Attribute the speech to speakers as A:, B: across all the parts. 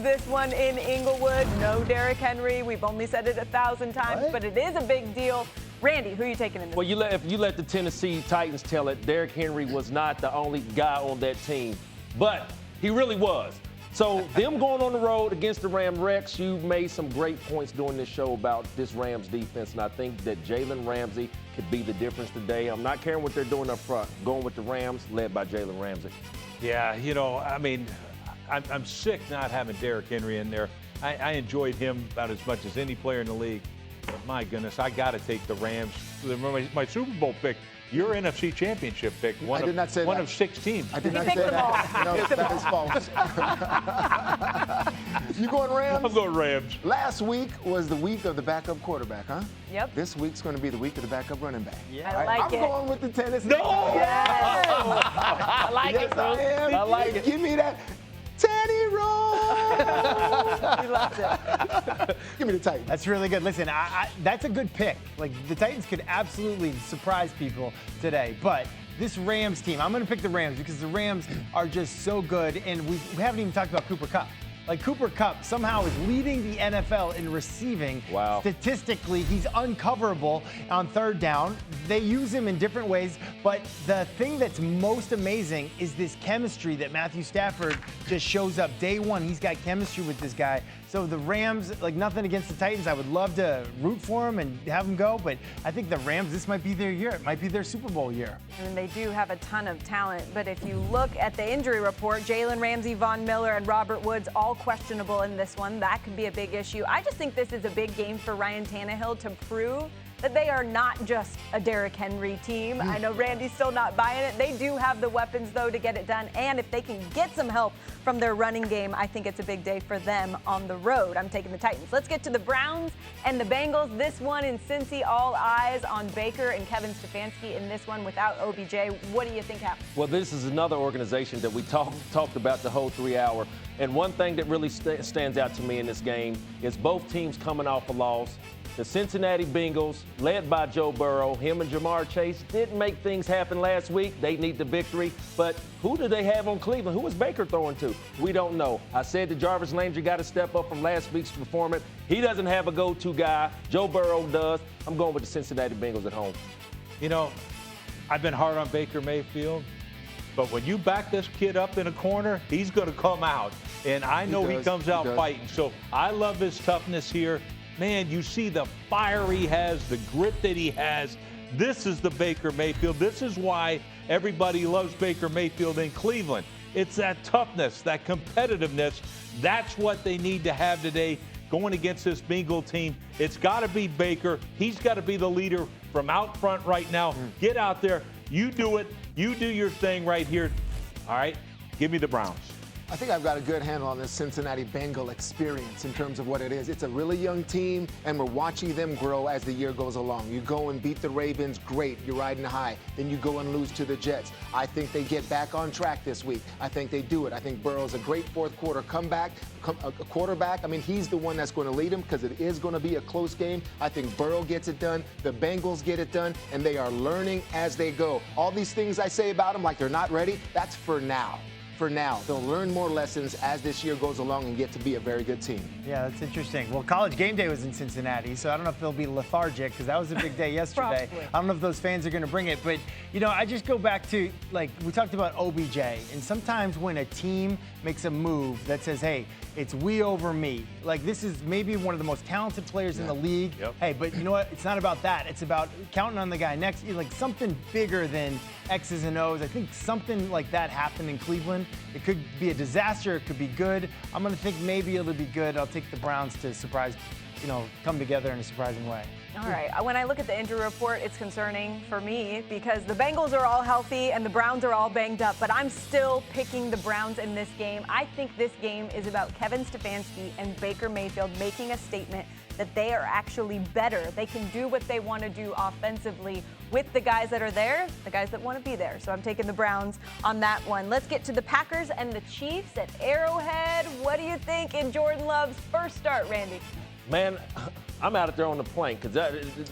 A: this one in Inglewood. No Derrick Henry. We've only said it 1,000 times, but it is a big deal. Randy, who are you taking in this?
B: Well, if you let the Tennessee Titans tell it, Derrick Henry was not the only guy on that team, but he really was. So them going on the road against the Rams, Rex, you made some great points during this show about this Rams defense, and I think that Jalen Ramsey could be the difference today. I'm not caring what they're doing up front. Going with the Rams, led by Jalen Ramsey.
C: Yeah, you know, I mean, I'm sick not having Derrick Henry in there. I enjoyed him about as much as any player in the league. But my goodness, I got to take the Rams. My Super Bowl pick, your NFC Championship pick, one of 6 teams.
D: I did not say that. No, that is false. You going Rams?
C: I'm going Rams.
D: Last week was the week of the backup quarterback, huh?
A: Yep.
D: This week's going to be the week of the backup running back.
A: Yeah, I like it.
D: I'm going with the Tennessee.
C: No!
B: I like it, bro. I like it.
D: Give me that Teddy roll.
A: He loves it.
D: Give me the Titans.
E: That's really good. Listen, that's a good pick. Like, the Titans could absolutely surprise people today. But this Rams team, I'm going to pick the Rams because the Rams are just so good. And we haven't even talked about Cooper Kupp. Like, Cooper Kupp somehow is leading the NFL in receiving.
B: Wow.
E: Statistically, he's uncoverable on third down. They use him in different ways, but the thing that's most amazing is this chemistry that Matthew Stafford just shows up day one. He's got chemistry with this guy. So the Rams, like, nothing against the Titans. I would love to root for them and have them go, but I think the Rams, this might be their year. It might be their Super Bowl year.
A: And they do have a ton of talent, but if you look at the injury report, Jalen Ramsey, Von Miller, and Robert Woods all questionable in this one. That could be a big issue. I just think this is a big game for Ryan Tannehill to prove that they are not just a Derrick Henry team. I know Randy's still not buying it. They do have the weapons, though, to get it done. And if they can get some help from their running game, I think it's a big day for them on the road. I'm taking the Titans. Let's get to the Browns and the Bengals. This one in Cincy, all eyes on Baker and Kevin Stefanski in this one without OBJ. What do you think happened?
B: Well, this is another organization that we talked about the whole 3 hour. And one thing that really stands out to me in this game is both teams coming off a loss. The Cincinnati Bengals, led by Joe Burrow, him and Jamar Chase, didn't make things happen last week. They need the victory. But who do they have on Cleveland? Who was Baker throwing to? We don't know. I said that Jarvis Landry got to step up from last week's performance. He doesn't have a go-to guy. Joe Burrow does. I'm going with the Cincinnati Bengals at home.
C: You know, I've been hard on Baker Mayfield, but when you back this kid up in a corner, he's going to come out. And I know he comes out fighting. So I love his toughness here. Man, you see the fire he has, the grit that he has. This is the Baker Mayfield. This is why everybody loves Baker Mayfield in Cleveland. It's that toughness, that competitiveness. That's what they need to have today going against this Bengal team. It's got to be Baker. He's got to be the leader from out front right now. Get out there. You do it. You do your thing right here. All right? Give me the Browns.
D: I think I've got a good handle on this Cincinnati Bengal experience in terms of what it is. It's a really young team, and we're watching them grow as the year goes along. You go and beat the Ravens, great, you're riding high. Then you go and lose to the Jets. I think they get back on track this week. I think they do it. I think Burrow's a great fourth quarter quarterback. I mean, he's the one that's going to lead them because it is going to be a close game. I think Burrow gets it done. The Bengals get it done, and they are learning as they go. All these things I say about them, like they're not ready, that's for now. For now, they'll learn more lessons as this year goes along and get to be a very good team.
E: Yeah, that's interesting. Well, College Game Day was in Cincinnati, so I don't know if they'll be lethargic because that was a big day yesterday. I don't know if those fans are going to bring it, but, you know, I just go back to, like, we talked about OBJ, and sometimes when a team makes a move that says, hey, it's we over me, like this is maybe one of the most talented players in the league. Hey, but you know what? It's not about that. It's about counting on the guy next, like something bigger than X's and O's. I think something like that happened in Cleveland. It could be a disaster. It could be good. I'm going to think maybe it'll be good. I'll take the Browns to surprise, you know, come together in a surprising way.
A: All right. When I look at the injury report, it's concerning for me because the Bengals are all healthy and the Browns are all banged up, but I'm still picking the Browns in this game. I think this game is about Kevin Stefanski and Baker Mayfield making a statement that they are actually better. They can do what they want to do offensively with the guys that are there, the guys that want to be there. So I'm taking the Browns on that one. Let's get to the Packers and the Chiefs at Arrowhead. What do you think in Jordan Love's first start, Randy?
B: Man, I'm out there on the plank because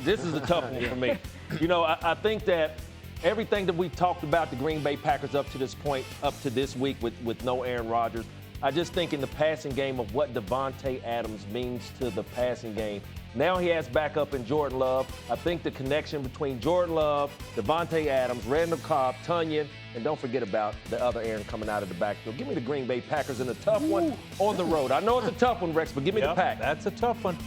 B: this is a tough one for me. You know, I think that everything that we've talked about the Green Bay Packers up to this point, up to this week with no Aaron Rodgers, I just think in the passing game of what Devontae Adams means to the passing game. Now he has backup in Jordan Love. I think the connection between Jordan Love, Devontae Adams, Randall Cobb, Tunyon, and don't forget about the other Aaron coming out of the backfield. Give me the Green Bay Packers in a tough one on the road. I know it's a tough one, Rex, but give me the Pack.
C: That's a tough one.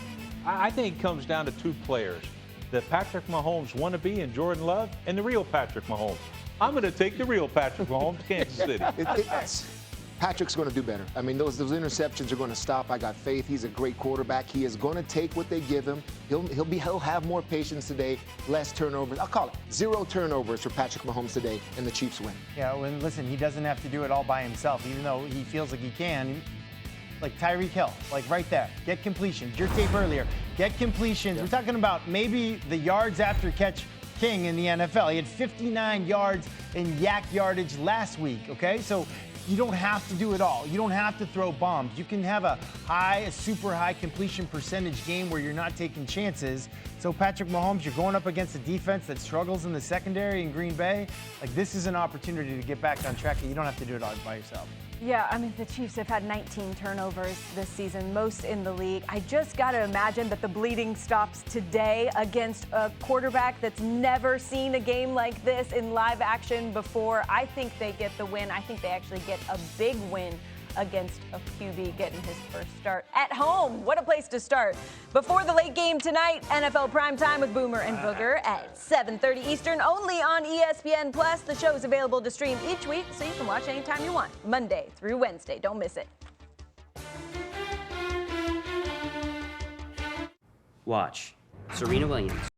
C: I think it comes down to two players, the Patrick Mahomes wannabe and Jordan Love, and the real Patrick Mahomes. I'm going to take the real Patrick Mahomes, Kansas City.
D: Patrick's going to do better. I mean, those interceptions are going to stop. I got faith. He's a great quarterback. He is going to take what they give him. He'll have more patience today, less turnovers. I'll call it 0 turnovers for Patrick Mahomes today, and the Chiefs win.
E: Yeah, well, listen, he doesn't have to do it all by himself, even though he feels like he can. Like Tyreek Hill, like right there. Get completions. Your tape earlier. Get completions. We're talking about maybe the yards after catch king in the NFL. He had 59 yards in yak yardage last week, okay? So you don't have to do it all. You don't have to throw bombs. You can have a super high completion percentage game where you're not taking chances. So Patrick Mahomes, you're going up against a defense that struggles in the secondary in Green Bay. Like, this is an opportunity to get back on track, and you don't have to do it all by yourself.
A: Yeah, I mean, the Chiefs have had 19 turnovers this season, most in the league. I just got to imagine that the bleeding stops today against a quarterback that's never seen a game like this in live action before. I think they get the win. I think they actually get a big win against a QB getting his first start at home. What a place to start. Before the late game tonight, NFL Primetime with Boomer and Booger at 7:30 Eastern, only on ESPN+. The show is available to stream each week, so you can watch anytime you want, Monday through Wednesday. Don't miss it.
F: Watch Serena Williams